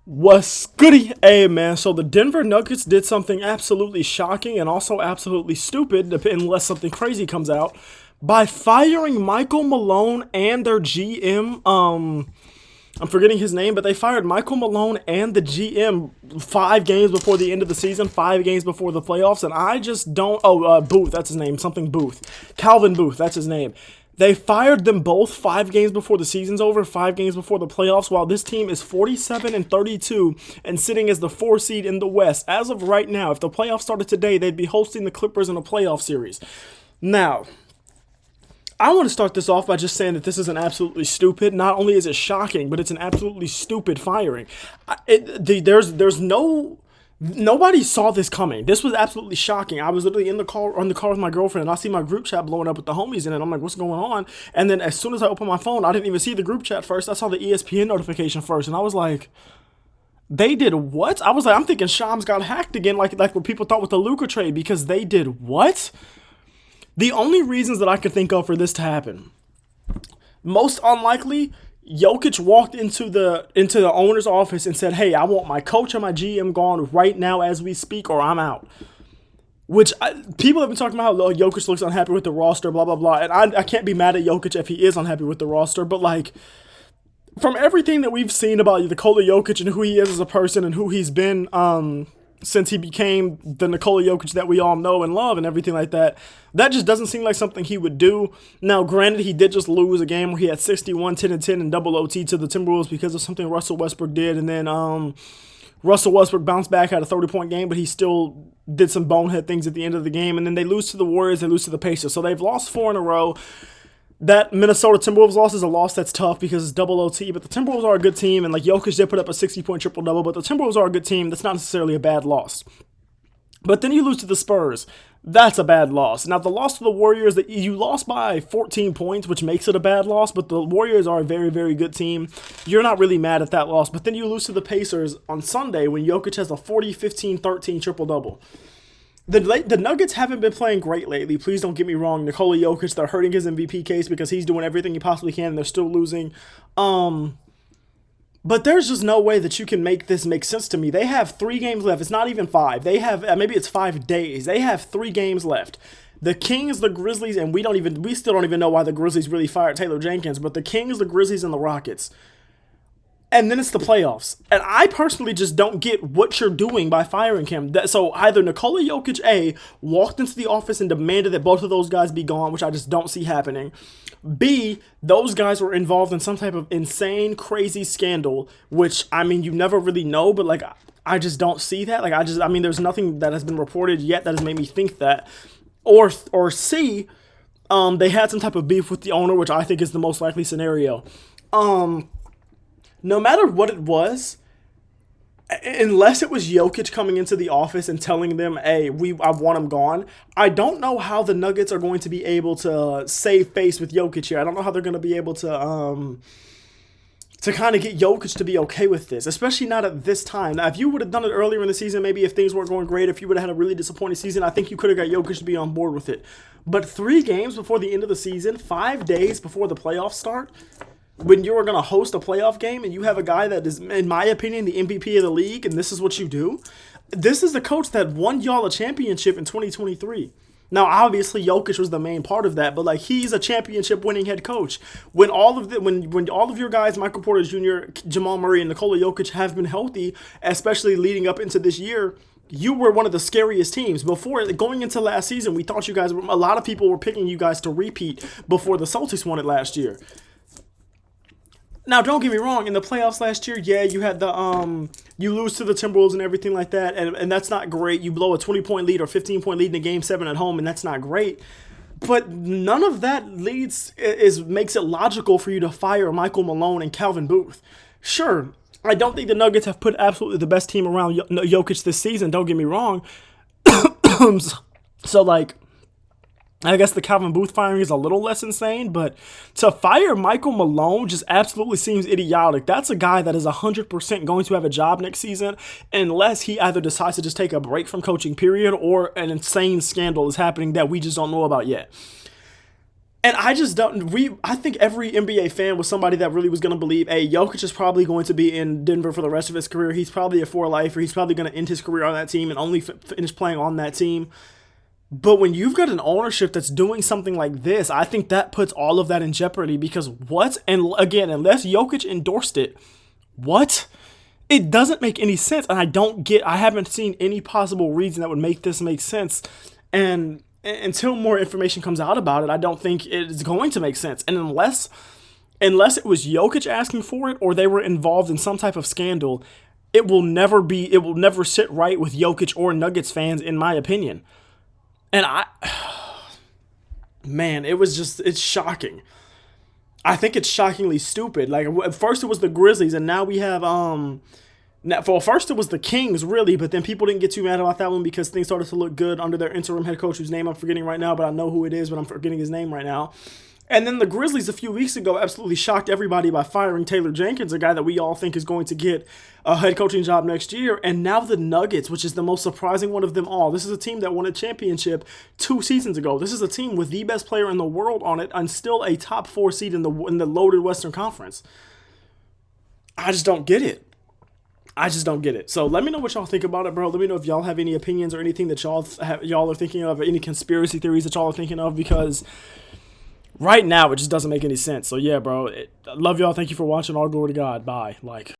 What's goody? Hey man, so the Denver Nuggets did something absolutely shocking and also absolutely stupid, unless something crazy comes out, by firing Michael Malone and their GM. I'm forgetting his name, but they fired Michael Malone and the GM 5 games before the end of the season, 5 games before the playoffs, and I just don't. Booth, that's his name, something Booth, Calvin Booth, that's his name. They fired them both 5 games before the season's over, 5 games before the playoffs, while this team is 47-32 and sitting as the 4 seed in the West. As of right now, if the playoffs started today, they'd be hosting the Clippers in a playoff series. Now, I want to start this off by just saying that this is an absolutely stupid. Not only is it shocking, but it's an absolutely stupid firing. Nobody saw this coming. This was absolutely shocking. I was literally in the car with my girlfriend, and I see my group chat blowing up with the homies in it. I'm like, what's going on? And then as soon as I opened my phone, I didn't even see the group chat first. I saw the ESPN notification first, and I was like, they did what? I was like, I'm thinking Shams got hacked again, like what people thought with the Luka trade, because they did what? The only reasons that I could think of for this to happen, most unlikely, Jokic walked into the owner's office and said, "Hey, I want my coach and my GM gone right now as we speak, or I'm out." People have been talking about how Jokic looks unhappy with the roster, blah blah blah, and I can't be mad at Jokic if he is unhappy with the roster, but like, from everything that we've seen about Nikola Jokic and who he is as a person and who he's been since he became the Nikola Jokic that we all know and love and everything like that, that just doesn't seem like something he would do. Now, granted, he did just lose a game where he had 61, 10, and 10 in double OT to the Timberwolves because of something Russell Westbrook did, and then Russell Westbrook bounced back, had a 30-point game, but he still did some bonehead things at the end of the game, and then they lose to the Warriors, they lose to the Pacers, so they've lost 4 in a row. That Minnesota Timberwolves loss is a loss that's tough because it's double OT, but the Timberwolves are a good team, and like Jokic did put up a 60-point triple-double, but the Timberwolves are a good team. That's not necessarily a bad loss. But then you lose to the Spurs. That's a bad loss. Now, the loss to the Warriors, that you lost by 14 points, which makes it a bad loss, but the Warriors are a very, very good team. You're not really mad at that loss. But then you lose to the Pacers on Sunday when Jokic has a 40, 15, 13 triple-double. The Nuggets haven't been playing great lately. Please don't get me wrong. Nikola Jokic, they're hurting his MVP case because he's doing everything he possibly can and they're still losing. But there's just no way that you can make this make sense to me. They have 3 games left. It's not even 5. They have, maybe it's 5 days. They have 3 games left. The Kings, the Grizzlies, and we still don't even know why the Grizzlies really fired Taylor Jenkins, but the Kings, the Grizzlies, and the Rockets. And then it's the playoffs. And I personally just don't get what you're doing by firing him. So either Nikola Jokic, A, walked into the office and demanded that both of those guys be gone, which I just don't see happening. B, those guys were involved in some type of insane, crazy scandal, which, I mean, you never really know, but, like, I just don't see that. Like, there's nothing that has been reported yet that has made me think that. Or C, they had some type of beef with the owner, which I think is the most likely scenario. No matter what it was, unless it was Jokic coming into the office and telling them, hey, I want him gone, I don't know how the Nuggets are going to be able to save face with Jokic here. I don't know how they're going to be able to kind of get Jokic to be okay with this, especially not at this time. Now, if you would have done it earlier in the season, maybe if things weren't going great, if you would have had a really disappointing season, I think you could have got Jokic to be on board with it. But 3 games before the end of the season, 5 days before the playoffs start, when you are going to host a playoff game and you have a guy that is, in my opinion, the MVP of the league, and this is what you do, this is the coach that won y'all a championship in 2023. Now, obviously, Jokic was the main part of that, but like he's a championship-winning head coach. When all of your guys, Michael Porter Jr., Jamal Murray, and Nikola Jokic have been healthy, especially leading up into this year, you were one of the scariest teams. Before going into last season, we thought a lot of people were picking you guys to repeat before the Celtics won it last year. Now, don't get me wrong, in the playoffs last year, yeah, you had you lose to the Timberwolves and everything like that, and that's not great. You blow a 20-point lead or 15-point lead in a Game 7 at home, and that's not great. But none of that makes it logical for you to fire Michael Malone and Calvin Booth. Sure, I don't think the Nuggets have put absolutely the best team around Jokic this season, don't get me wrong. So, like, I guess the Calvin Booth firing is a little less insane, but to fire Michael Malone just absolutely seems idiotic. That's a guy that is 100% going to have a job next season unless he either decides to just take a break from coaching, period, or an insane scandal is happening that we just don't know about yet. And I just don't. I think every NBA fan was somebody that really was going to believe, hey, Jokic is probably going to be in Denver for the rest of his career. He's probably a for lifer. He's probably going to end his career on that team and only finish playing on that team. But when you've got an ownership that's doing something like this, I think that puts all of that in jeopardy because what? And again, unless Jokic endorsed it, what? It doesn't make any sense. And I haven't seen any possible reason that would make this make sense. And until more information comes out about it, I don't think it's going to make sense. And unless it was Jokic asking for it or they were involved in some type of scandal, it will never sit right with Jokic or Nuggets fans, in my opinion. And man, it's shocking. I think it's shockingly stupid. Like at first it was the Grizzlies, and now we have Now, for first it was the Kings, really, but then people didn't get too mad about that one because things started to look good under their interim head coach, whose name I'm forgetting right now, but I know who it is, but I'm forgetting his name right now. And then the Grizzlies a few weeks ago absolutely shocked everybody by firing Taylor Jenkins, a guy that we all think is going to get a head coaching job next year. And now the Nuggets, which is the most surprising one of them all. This is a team that won a championship 2 seasons ago. This is a team with the best player in the world on it and still a top 4 seed in the loaded Western Conference. I just don't get it. I just don't get it. So let me know what y'all think about it, bro. Let me know if y'all have any opinions or anything that y'all are thinking of, or any conspiracy theories that y'all are thinking of, because right now it just doesn't make any sense. So yeah, bro. I love y'all. Thank you for watching. All glory to God. Bye. Like.